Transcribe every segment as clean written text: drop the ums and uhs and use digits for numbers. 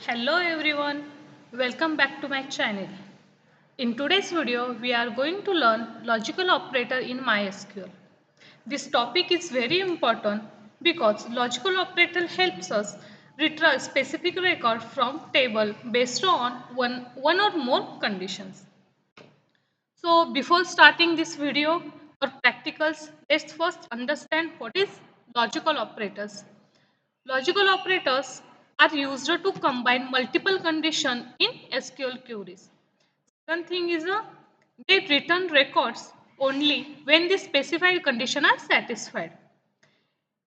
Hello everyone, welcome back to my channel. In today's video, we are going to learn logical operator in MySQL. This topic is very important because logical operator helps us retrieve specific record from table based on one or more conditions. So before starting this video or practicals, let's first understand what is logical operators. Logical operators are used to combine multiple conditions in SQL queries. Second thing is they return records only when the specified conditions are satisfied.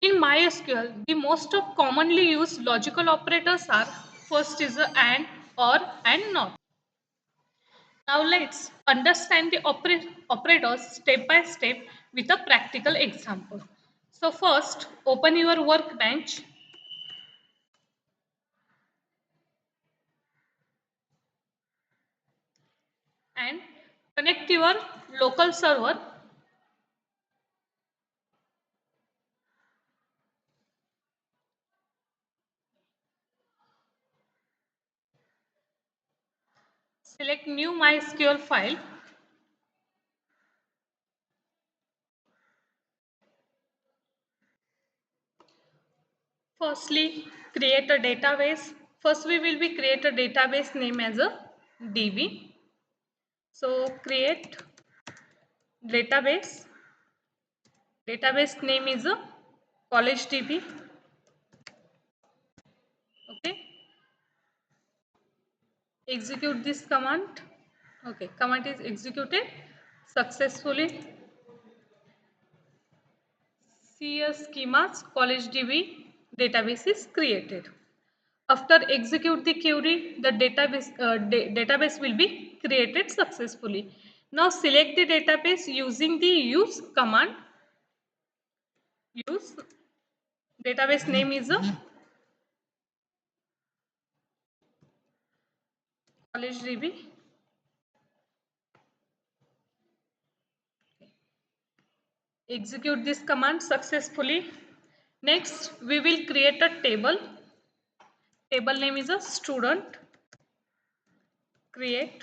In MySQL, the most of commonly used logical operators are first is a AND, OR and NOT. Now let's understand the operators step by step with a practical example. So first, open your workbench and connect your local server. Select new MySQL file. Firstly, create a database. First, we will be create a database name as a DB. So create database. Database name is a college DB. Okay. Execute this command. Okay, command is executed successfully. See a schemas college DB database is created. After execute the query, the database will be created successfully. Now select the database using the use command. Use database name is a college DB. Execute this command successfully. Next, we will create a table. Table name is a student. Create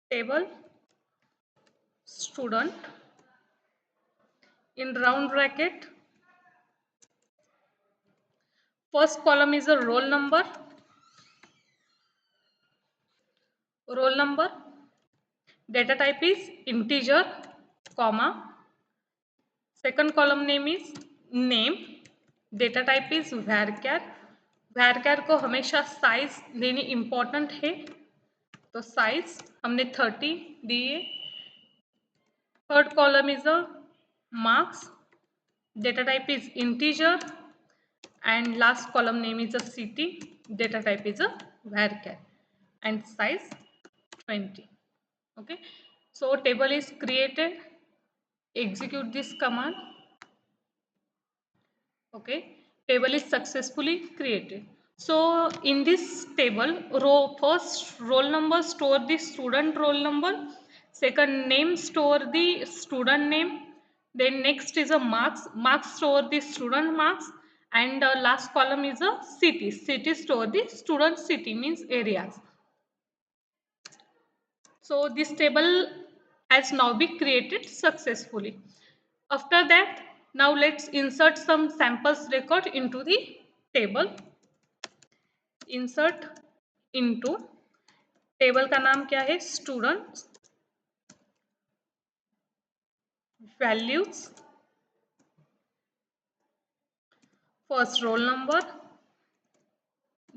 table student in round bracket. First column is a roll number. Roll number. Data type is integer, comma. Second column name is name. Data type is varchar. varchar को हमेशा size देनी important है, तो size हमने 30 दिए. Third column is a marks. Data type is integer and last column name is a city. Data type is a varchar and size 20. Okay, so table is created. Execute this command. Okay, table is successfully created. So in this table, first roll number store the student roll number, second name store the student name, then next is a marks store the student marks, and last column is a city store the student city means areas. So this table has now been created successfully. After that, now let's insert some samples record into the table. Insert into table का नाम क्या है? Students. Values. First roll number.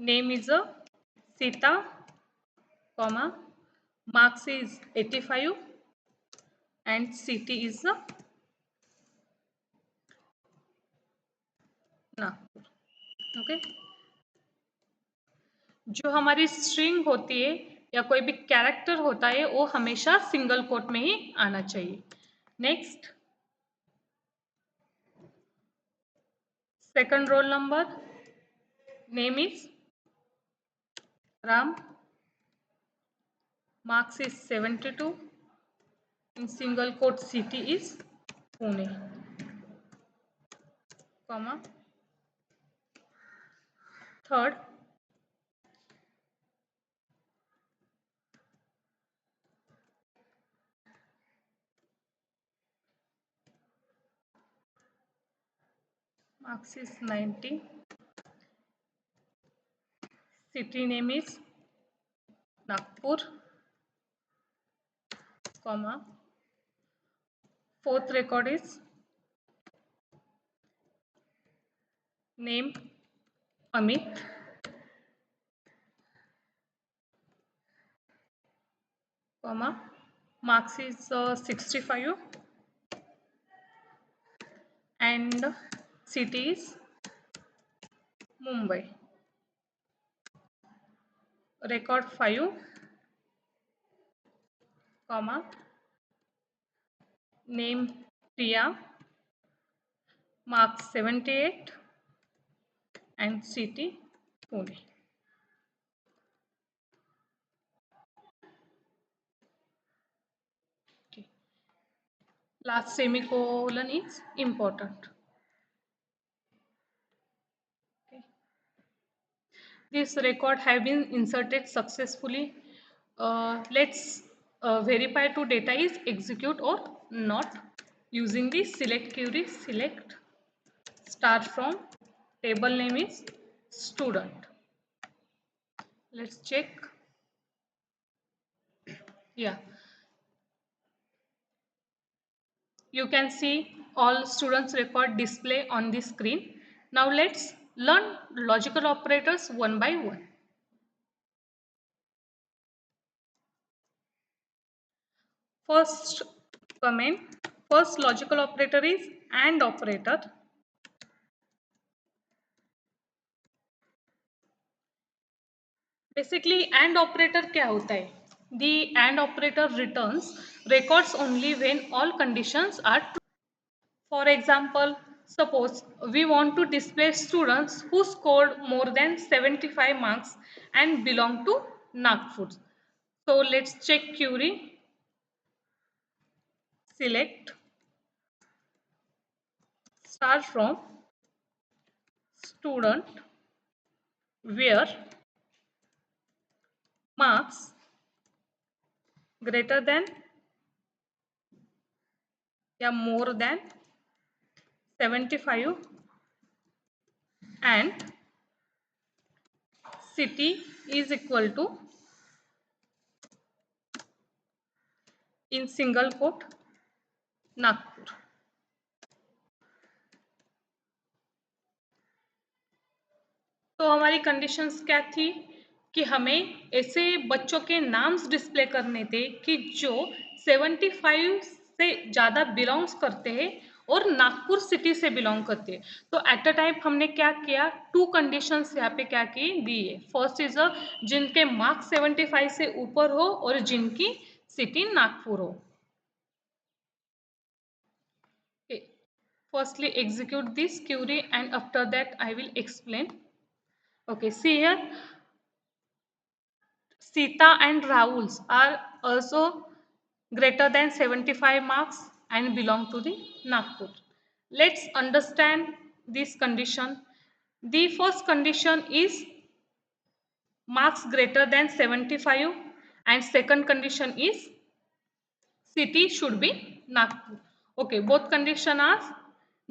Name is a Sita, comma. Marks is 85 and city is a Nagpur. Okay. जो हमारी string होती है या कोई भी कैरेक्टर होता है वो हमेशा सिंगल कोट में ही आना चाहिए. Next, second roll number. Name is Ram. Marks is 72. In single quote, city is Pune, comma. Third, marks is 90, city name is Nagpur, comma, fourth record is name Amit, comma, marks is 65 and city is Mumbai. Record 5, comma, name Priya, marks 78 and city Pune. Okay. Last semicolon is important. Okay. This record have been inserted successfully. Let's verify to data is execute or not using the select query. Select start from table name is student. Let's check. Yeah, you can see all students record display on the screen. Now let's learn logical operators one by one. First comment, first logical operator is AND operator. Basically AND operator क्या होता है? The AND operator returns records only when all conditions are true. For example, suppose we want to display students who scored more than 75 marks and belong to Nagpur. So let's check query. Select start from student where marks greater than या more than 75 and city is equal to in single quote Nagpur. तो हमारी conditions क्या थी कि हमें ऐसे बच्चों के नाम्स डिस्प्ले करने थे कि जो 75 से ज़्यादा बिलोंग्स करते हैं और नागपुर सिटी से बिलोंग करते हैं. तो एट अ टाइम हमने क्या किया, टू कंडीशंस यहाँ पे क्या की दिए. फर्स्ट इज जिनके मार्क्स 75 से ऊपर हो और जिनकी सिटी नागपुर हो. Firstly execute this query and after that I will explain. Okay, see here Sita and Rahuls are also greater than 75 marks and belong to the Nagpur. Let's understand this condition. The first condition is marks greater than 75 and second condition is city should be Nagpur. Okay, both conditions are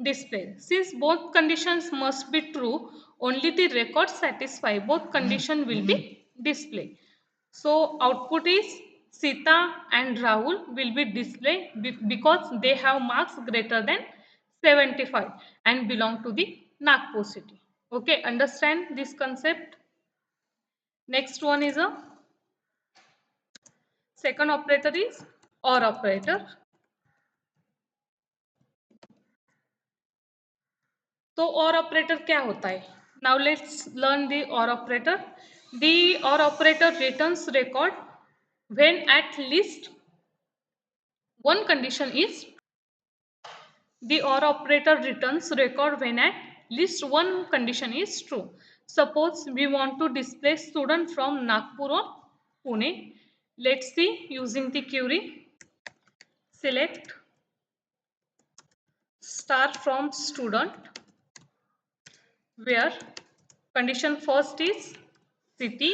displayed. Since both conditions must be true, only the record satisfy both condition will be displayed. So output is Sita and Rahul will be displayed because they have marks greater than 75 and belong to the Nagpur city. Okay, understand this concept. Next one is a second operator is OR operator. तो OR operator क्या होता है? Now let's learn the OR operator. The OR operator returns record when at least one condition is the OR operator returns record when at least one condition is true. Suppose we want to display student from Nagpur or Pune. Let's see using the query. Select start from student where condition first is city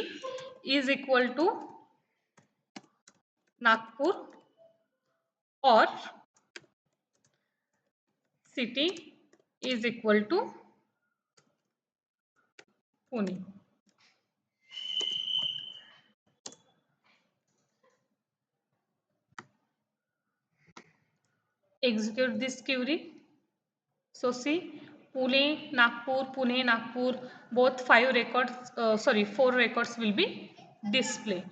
is equal to Nagpur or city is equal to Pune. Execute this query. So see, Pune, Nagpur, both four records will be displayed.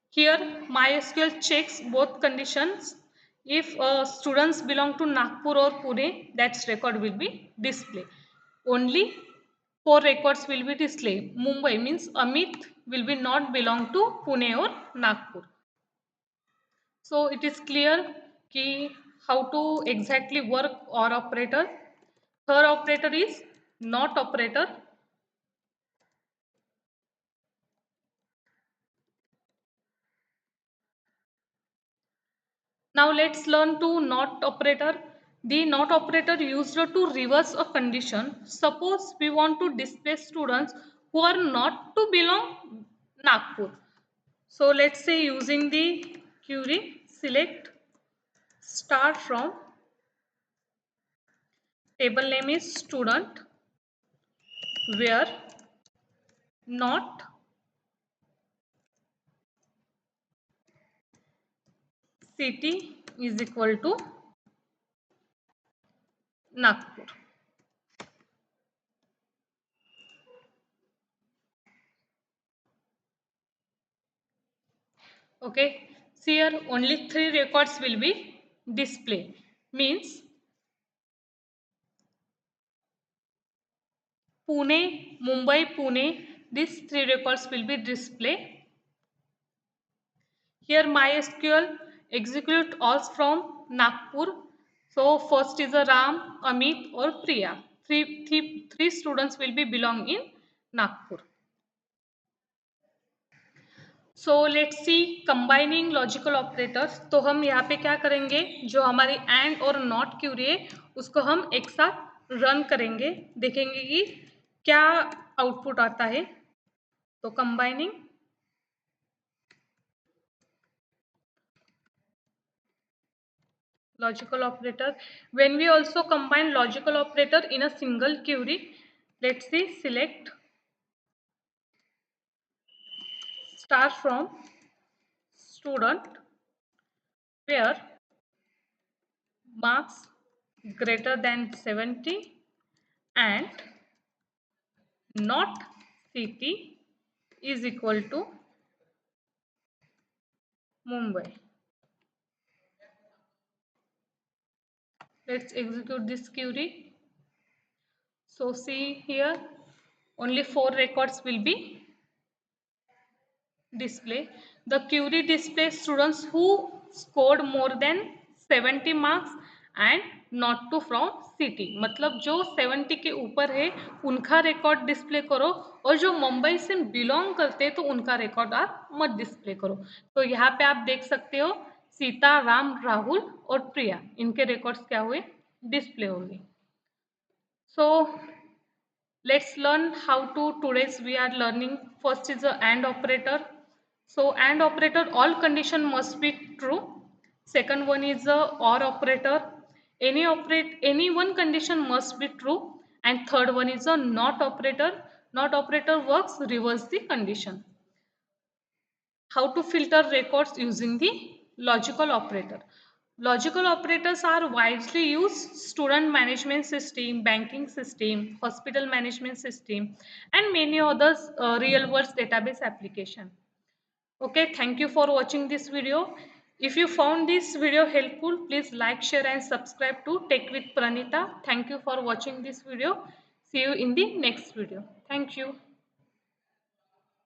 Here, MySQL checks both conditions. If students belong to Nagpur or Pune, that record will be displayed. Only four records will be displayed. Mumbai means Amit will be not belong to Pune or Nagpur. So it is clear ki how to exactly work OR operator. Her operator is not operator. Now let's learn to not operator. The not operator used to reverse a condition. Suppose we want to display students who are not to belong Nagpur. So let's say using the query, select start from table name is student where not city is equal to Nagpur. Okay, see here only three records will be displayed. Means Pune, Mumbai, Pune, these three records will be displayed. Here MySQL execute all from Nagpur. So first is a Ram, Amit or Priya. Three students will be belong in Nagpur. So let's see combining logical operators. तो हम यहाँ पे क्या करेंगे, जो हमारी and और not Curie है उसको हम एक साथ रन करेंगे, देखेंगे कि क्या आउटपुट आता है. तो combining logical operator, when we also combine logical operator in a single query, let's see, select start from student where marks greater than 70 and not city is equal to Mumbai. Let's execute this query. So see here, only four records will be display. The query displays students who scored more than 70 marks and not to from city. मतलब जो 70 के ऊपर है उनका record display करो, और जो मुंबई से बिलोंग करते हैं तो उनका रिकॉर्ड आप मत डिस्प्ले करो. तो यहाँ पे आप देख सकते हो सीता, राम, राहुल और प्रिया, इनके रिकॉर्ड्स क्या हुए, डिस्प्ले होंगे. So let's learn how to. Today's we are learning first is a AND operator. So AND operator, all condition must be true. Second one is a OR operator. Any one condition must be true. And third one is a NOT operator. NOT operator works reverse the condition. How to filter records using the logical operator. Logical operators are widely used student management system, banking system, hospital management system, and many others real world database application. Okay, thank you for watching this video. If you found this video helpful, please like, share and subscribe to Tech with Pranita. Thank you for watching this video. See you in the next video. Thank you.